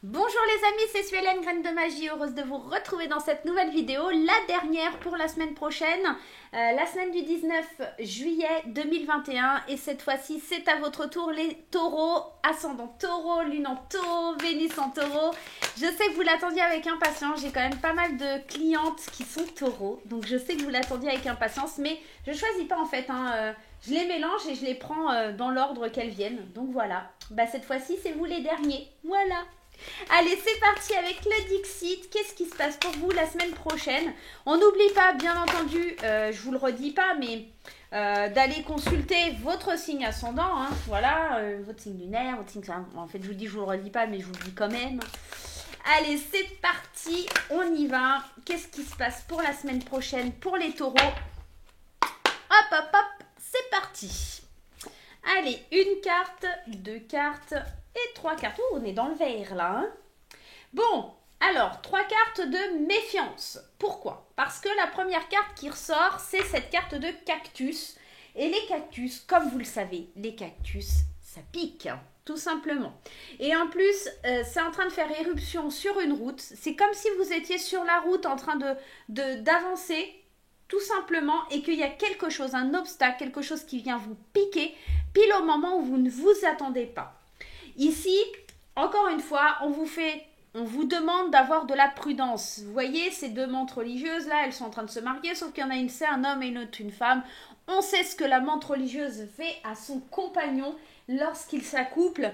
Bonjour les amis, c'est Suélène, Graine de Magie, heureuse de vous retrouver dans cette nouvelle vidéo, la dernière pour la semaine prochaine, la semaine du 19 juillet 2021 et cette fois-ci c'est à votre tour les taureaux, ascendant taureau, lune en taureau, Vénus en taureau. Je sais que vous l'attendiez avec impatience, j'ai quand même pas mal de clientes qui sont taureaux, donc je sais que vous l'attendiez avec impatience, mais je choisis pas en fait, je les mélange et je les prends dans l'ordre qu'elles viennent, donc voilà. Cette fois-ci c'est vous les derniers, voilà. Allez, c'est parti avec le Dixit. Qu'est-ce qui se passe pour vous la semaine prochaine? On n'oublie pas, bien entendu, je vous le redis pas, mais d'aller consulter votre signe ascendant. Voilà, votre signe lunaire, votre signe... En fait, je vous dis, je vous le redis pas, mais je vous le dis quand même. Allez, c'est parti, on y va. Qu'est-ce qui se passe pour la semaine prochaine pour les taureaux? Hop, hop, hop, c'est parti. Allez, une carte, deux cartes... et 3 cartes. Oh, on est dans le vert là. Bon, alors, 3 cartes de méfiance. Pourquoi? Parce que la première carte qui ressort, c'est cette carte de cactus. Et les cactus, comme vous le savez, les cactus, ça pique, tout simplement. Et en plus, c'est en train de faire éruption sur une route. C'est comme si vous étiez sur la route en train d'avancer, tout simplement, et qu'il y a quelque chose, un obstacle, quelque chose qui vient vous piquer, pile au moment où vous ne vous attendez pas. Ici, encore une fois, on vous demande d'avoir de la prudence. Vous voyez, ces deux mantes religieuses, là, elles sont en train de se marier, sauf qu'il y en a une, c'est un homme et une autre, une femme. On sait ce que la mante religieuse fait à son compagnon lorsqu'il s'accouple.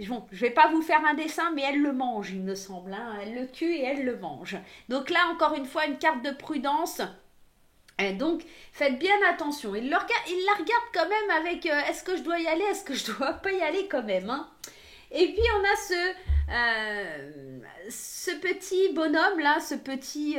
Bon, je ne vais pas vous faire un dessin, mais elle le mange, il me semble. Elle le tue et elle le mange. Donc là, encore une fois, une carte de prudence. Et donc, faites bien attention. Il la regarde quand même avec est-ce que je dois y aller, est-ce que je dois pas y aller quand même. Et puis, on a ce petit bonhomme là, ce petit,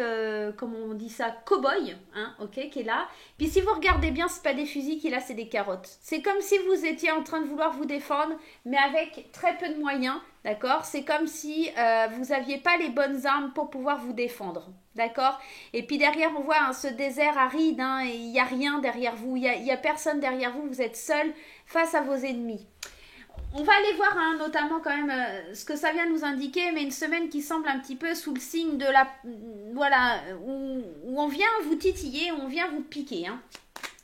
comment on dit ça, cow-boy, ok, qui est là. Puis, si vous regardez bien, c'est pas des fusils qu'il a, c'est des carottes. C'est comme si vous étiez en train de vouloir vous défendre, mais avec très peu de moyens, d'accord? C'est comme si vous n'aviez pas les bonnes armes pour pouvoir vous défendre. D'accord? Et puis derrière, on voit ce désert aride, et il n'y a rien derrière vous, il y a personne derrière vous, vous êtes seul face à vos ennemis. On va aller voir notamment quand même ce que ça vient nous indiquer, mais une semaine qui semble un petit peu sous le signe de la... Voilà, où on vient vous titiller, on vient vous piquer.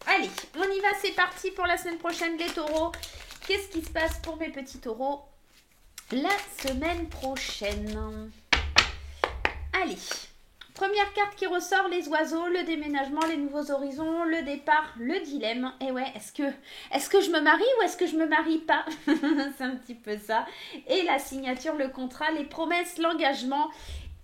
Allez, on y va, c'est parti pour la semaine prochaine les taureaux. Qu'est-ce qui se passe pour mes petits taureaux la semaine prochaine? Allez. Première carte qui ressort, les oiseaux, le déménagement, les nouveaux horizons, le départ, le dilemme. Et ouais, est-ce que je me marie ou est-ce que je me marie pas? C'est un petit peu ça. Et la signature, le contrat, les promesses, l'engagement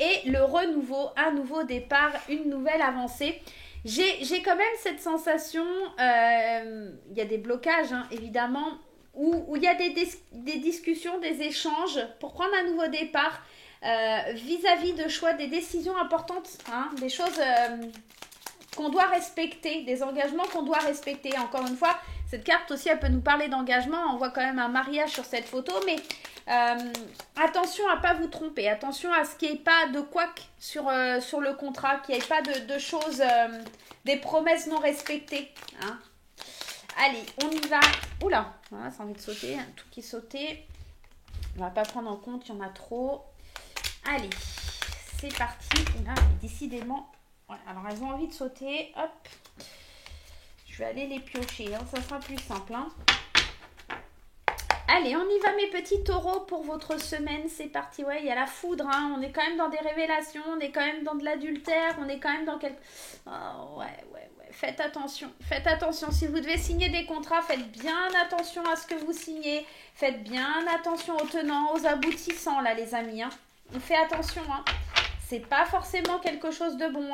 et le renouveau, un nouveau départ, une nouvelle avancée. J'ai quand même cette sensation, il y a des blocages évidemment, où il y a des discussions, des échanges pour prendre un nouveau départ. Vis-à-vis de choix, des décisions importantes, des choses qu'on doit respecter, des engagements qu'on doit respecter. Encore une fois, cette carte aussi, elle peut nous parler d'engagement. On voit quand même un mariage sur cette photo, mais attention à ne pas vous tromper. Attention à ce qu'il n'y ait pas de couac sur le contrat, qu'il n'y ait pas de choses, des promesses non respectées. Allez, on y va. Oula, voilà, ça a envie de sauter, un tout qui sautait. On ne va pas prendre en compte, il y en a trop. Allez, c'est parti. Là, décidément, ouais, alors elles ont envie de sauter. Hop, je vais aller les piocher. Ça sera plus simple. Allez, on y va mes petits taureaux pour votre semaine. C'est parti. Ouais, il y a la foudre. On est quand même dans des révélations. On est quand même dans de l'adultère. On est quand même dans quelque... Oh, ouais. Faites attention. Faites attention. Si vous devez signer des contrats, faites bien attention à ce que vous signez. Faites bien attention aux tenants, aux aboutissants, là, les amis. On fait attention, c'est pas forcément quelque chose de bon.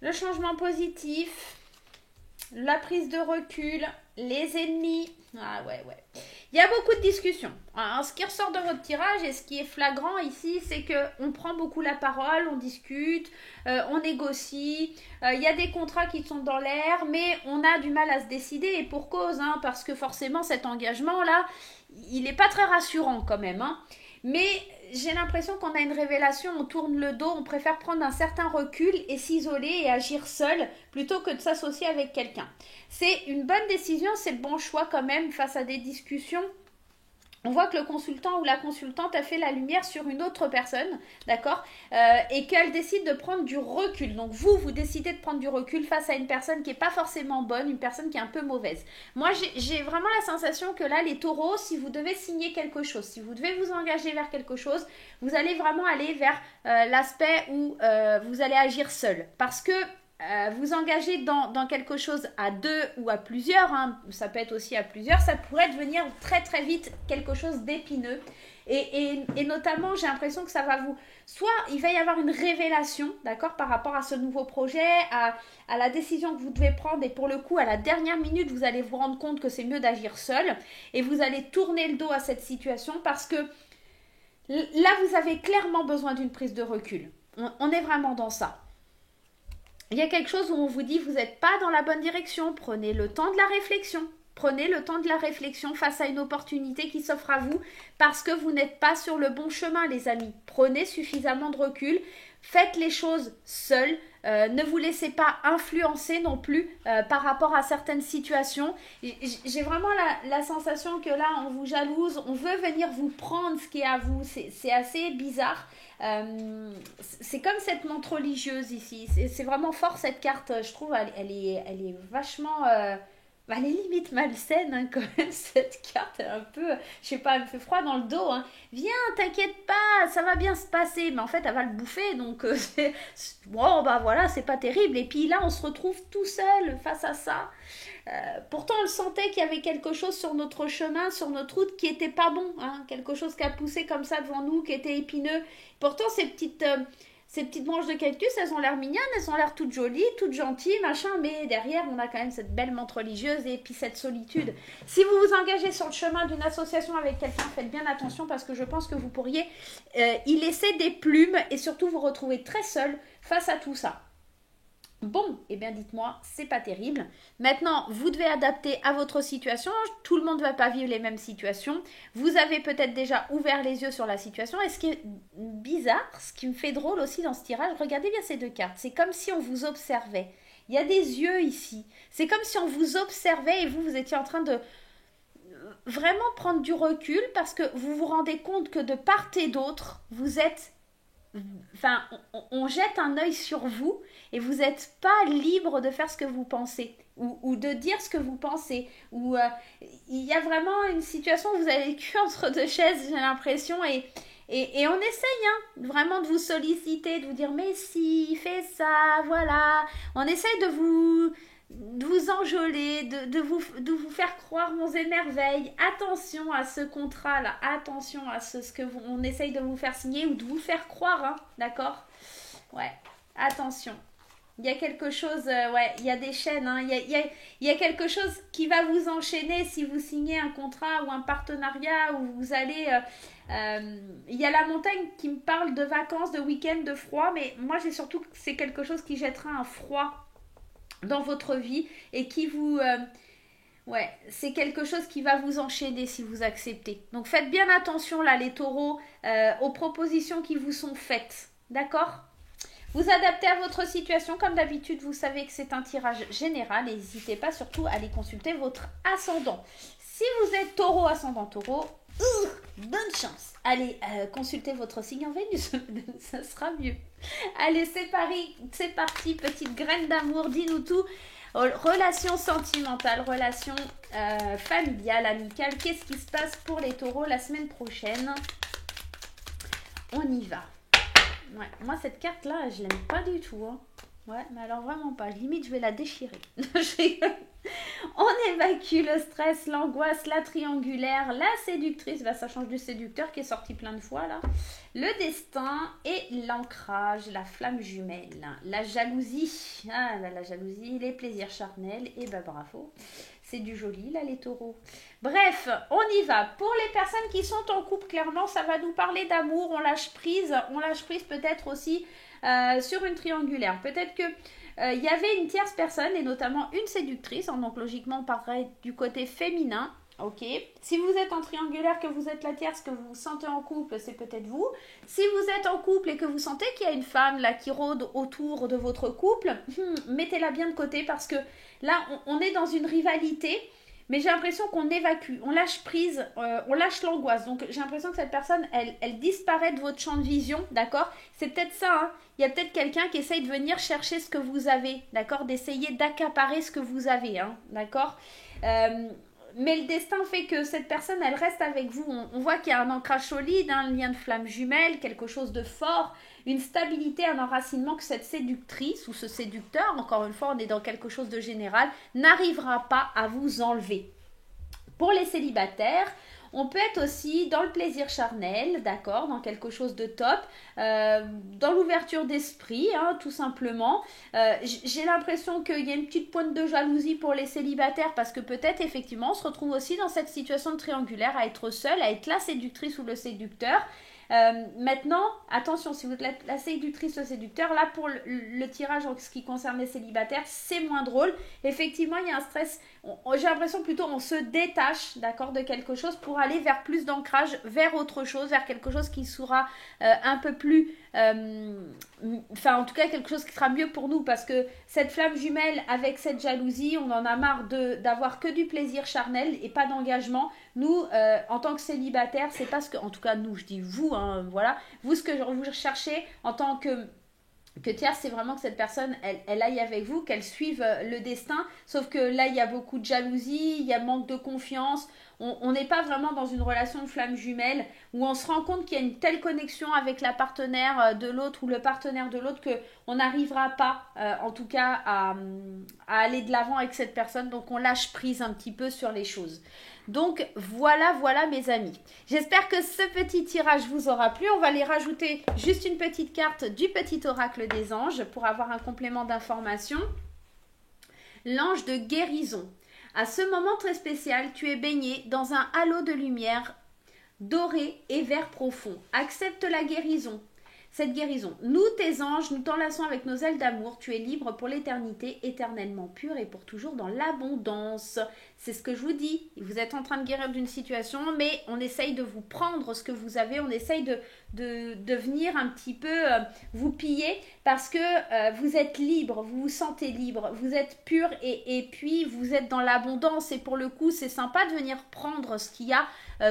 Le changement positif, la prise de recul, les ennemis. Ah ouais. Il y a beaucoup de discussions. Alors, ce qui ressort de votre tirage et ce qui est flagrant ici, c'est qu'on prend beaucoup la parole, on discute, on négocie. Il y a des contrats qui sont dans l'air, mais on a du mal à se décider et pour cause, parce que forcément cet engagement-là, il n'est pas très rassurant quand même. Mais j'ai l'impression qu'on a une révélation, on tourne le dos, on préfère prendre un certain recul et s'isoler et agir seul plutôt que de s'associer avec quelqu'un. C'est une bonne décision, c'est le bon choix quand même face à des discussions on voit que le consultant ou la consultante a fait la lumière sur une autre personne, d'accord, et qu'elle décide de prendre du recul. Donc vous décidez de prendre du recul face à une personne qui n'est pas forcément bonne, une personne qui est un peu mauvaise. Moi, j'ai vraiment la sensation que là, les taureaux, si vous devez signer quelque chose, si vous devez vous engager vers quelque chose, vous allez vraiment aller vers l'aspect où vous allez agir seul. Parce que vous engagez dans quelque chose à deux ou à plusieurs, hein, ça peut être aussi à plusieurs, ça pourrait devenir très très vite quelque chose d'épineux. Et notamment, j'ai l'impression que ça va vous... Soit il va y avoir une révélation, d'accord, par rapport à ce nouveau projet, à la décision que vous devez prendre, et pour le coup, à la dernière minute, vous allez vous rendre compte que c'est mieux d'agir seul, et vous allez tourner le dos à cette situation parce que là, vous avez clairement besoin d'une prise de recul. On est vraiment dans ça. Il y a quelque chose où on vous dit vous n'êtes pas dans la bonne direction, prenez le temps de la réflexion. Prenez le temps de la réflexion face à une opportunité qui s'offre à vous parce que vous n'êtes pas sur le bon chemin, les amis. Prenez suffisamment de recul, faites les choses seuls, ne vous laissez pas influencer non plus par rapport à certaines situations. J'ai vraiment la sensation que là, on vous jalouse, on veut venir vous prendre ce qui est à vous. C'est assez bizarre. C'est comme cette montre religieuse ici. C'est vraiment fort cette carte, je trouve. Elle est vachement... elle est limite malsaine hein, quand même cette carte, elle est un peu, je sais pas, elle me fait froid dans le dos. Hein. Viens, t'inquiète pas, ça va bien se passer. Mais en fait, elle va le bouffer, donc bon, bah voilà, c'est pas terrible. Et puis là, on se retrouve tout seul face à ça. Pourtant, on le sentait qu'il y avait quelque chose sur notre chemin, sur notre route qui était pas bon. Hein. Quelque chose qui a poussé comme ça devant nous, qui était épineux. Pourtant, ces petites branches de cactus, elles ont l'air mignonnes, elles ont l'air toutes jolies, toutes gentilles, machin, mais derrière, on a quand même cette belle menthe religieuse et puis cette solitude. Si vous vous engagez sur le chemin d'une association avec quelqu'un, faites bien attention parce que je pense que vous pourriez y laisser des plumes et surtout vous retrouver très seul face à tout ça. Bon, eh bien dites-moi, c'est pas terrible. Maintenant, vous devez adapter à votre situation. Tout le monde ne va pas vivre les mêmes situations. Vous avez peut-être déjà ouvert les yeux sur la situation. Et ce qui est bizarre, ce qui me fait drôle aussi dans ce tirage, regardez bien ces deux cartes. C'est comme si on vous observait. Il y a des yeux ici. C'est comme si on vous observait et vous étiez en train de vraiment prendre du recul parce que vous vous rendez compte que de part et d'autre, vous êtes... Enfin, on jette un œil sur vous et vous n'êtes pas libre de faire ce que vous pensez ou de dire ce que vous pensez. Ou il y a vraiment une situation où vous avez le cul entre deux chaises, j'ai l'impression, et on essaye vraiment de vous solliciter, de vous dire mais si, fais ça, voilà. On essaye de vous enjôler, de vous faire croire monts et merveilles. Attention à ce contrat-là, attention à ce que on essaye de vous faire signer ou de vous faire croire, hein, d'accord? Ouais, attention. Il y a quelque chose, ouais, il y a des chaînes, hein, il y a quelque chose qui va vous enchaîner si vous signez un contrat ou un partenariat où vous allez... il y a la montagne qui me parle de vacances, de week-end, de froid, mais moi j'ai surtout que c'est quelque chose qui jettera un froid dans votre vie et qui vous... ouais, c'est quelque chose qui va vous enchaîner si vous acceptez. Donc faites bien attention là les taureaux aux propositions qui vous sont faites. D'accord ? Vous adaptez à votre situation. Comme d'habitude, vous savez que c'est un tirage général. N'hésitez pas surtout à aller consulter votre ascendant. Si vous êtes taureau, ascendant taureau, bonne chance. Allez, consultez votre signe en Vénus. Ça sera mieux. Allez, c'est parti. Petite graine d'amour. Dis-nous tout. Relation sentimentale, relation familiale, amicale. Qu'est-ce qui se passe pour les taureaux la semaine prochaine? On y va. Ouais, moi cette carte là je l'aime pas du tout hein. Ouais, mais alors vraiment pas, limite je vais la déchirer. On évacue le stress, l'angoisse, la triangulaire, la séductrice, bah ça change du séducteur qui est sorti plein de fois là, le destin et l'ancrage, la flamme jumelle, la jalousie, la jalousie, les plaisirs charnels, et bah bravo, c'est du joli là les taureaux. Bref, on y va. Pour les personnes qui sont en couple, clairement ça va nous parler d'amour, on lâche prise peut-être aussi sur une triangulaire, peut-être que il y avait une tierce personne et notamment une séductrice, hein, donc logiquement on parlerait du côté féminin, ok. Si vous êtes en triangulaire, que vous êtes la tierce, que vous vous sentez en couple, c'est peut-être vous. Si vous êtes en couple et que vous sentez qu'il y a une femme là qui rôde autour de votre couple, mettez-la bien de côté parce que là on est dans une rivalité, mais j'ai l'impression qu'on évacue, on lâche prise, on lâche l'angoisse. Donc j'ai l'impression que cette personne, elle disparaît de votre champ de vision, d'accord? C'est peut-être ça, hein. Il y a peut-être quelqu'un qui essaye de venir chercher ce que vous avez, d'accord? D'essayer d'accaparer ce que vous avez, hein, d'accord? Mais le destin fait que cette personne, elle reste avec vous. On voit qu'il y a un ancrage solide, un lien de flamme jumelle, quelque chose de fort, une stabilité, un enracinement que cette séductrice ou ce séducteur, encore une fois, on est dans quelque chose de général, n'arrivera pas à vous enlever. Pour les célibataires, on peut être aussi dans le plaisir charnel, d'accord, dans quelque chose de top, dans l'ouverture d'esprit, hein, tout simplement. J'ai l'impression qu'il y a une petite pointe de jalousie pour les célibataires parce que peut-être effectivement on se retrouve aussi dans cette situation de triangulaire à être seul, à être la séductrice ou le séducteur. Maintenant, attention, si vous êtes la séductrice, le séducteur, là pour le tirage en ce qui concerne les célibataires, c'est moins drôle. Effectivement, il y a un stress. J'ai l'impression plutôt on se détache, d'accord, de quelque chose pour aller vers plus d'ancrage, vers autre chose, vers quelque chose qui sera un peu plus... en tout cas, quelque chose qui sera mieux pour nous parce que cette flamme jumelle avec cette jalousie, on en a marre d'avoir que du plaisir charnel et pas d'engagement. Nous, en tant que célibataires, c'est parce que, en tout cas, nous, je dis vous, hein, voilà, vous, ce que vous recherchez en tant que tierce, c'est vraiment que cette personne, elle aille avec vous, qu'elle suive le destin. Sauf que là, il y a beaucoup de jalousie, il y a manque de confiance. On n'est pas vraiment dans une relation de flamme jumelle où on se rend compte qu'il y a une telle connexion avec la partenaire de l'autre ou le partenaire de l'autre qu'on n'arrivera pas, en tout cas, à aller de l'avant avec cette personne. Donc, on lâche prise un petit peu sur les choses. Donc voilà mes amis. J'espère que ce petit tirage vous aura plu. On va les rajouter juste une petite carte du petit oracle des anges pour avoir un complément d'information. L'ange de guérison. À ce moment très spécial, tu es baigné dans un halo de lumière doré et vert profond. Accepte la guérison. Cette guérison, nous tes anges, nous t'enlaçons avec nos ailes d'amour, tu es libre pour l'éternité, éternellement pure et pour toujours dans l'abondance. C'est ce que je vous dis, vous êtes en train de guérir d'une situation, mais on essaye de vous prendre ce que vous avez, on essaye de venir un petit peu vous piller parce que vous êtes libre, vous vous sentez libre, vous êtes pur et puis vous êtes dans l'abondance et pour le coup c'est sympa de venir prendre ce qu'il y a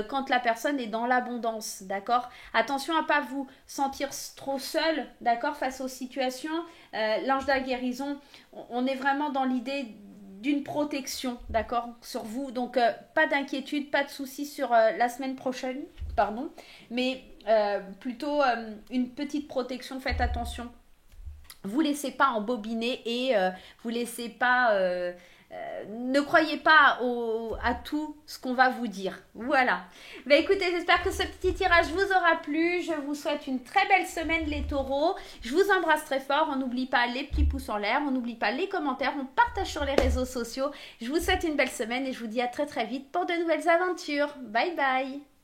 quand la personne est dans l'abondance, d'accord? Attention à ne pas vous sentir trop seul, d'accord, face aux situations. L'ange de la guérison, on est vraiment dans l'idée d'une protection, d'accord, sur vous. Donc, pas d'inquiétude, pas de soucis sur la semaine prochaine, pardon, mais plutôt une petite protection, faites attention. Vous laissez pas embobiner et vous laissez pas... ne croyez pas à tout ce qu'on va vous dire. Voilà. Bah écoutez, j'espère que ce petit tirage vous aura plu. Je vous souhaite une très belle semaine les taureaux. Je vous embrasse très fort. On n'oublie pas les petits pouces en l'air. On n'oublie pas les commentaires. On partage sur les réseaux sociaux. Je vous souhaite une belle semaine et je vous dis à très très vite pour de nouvelles aventures. Bye bye.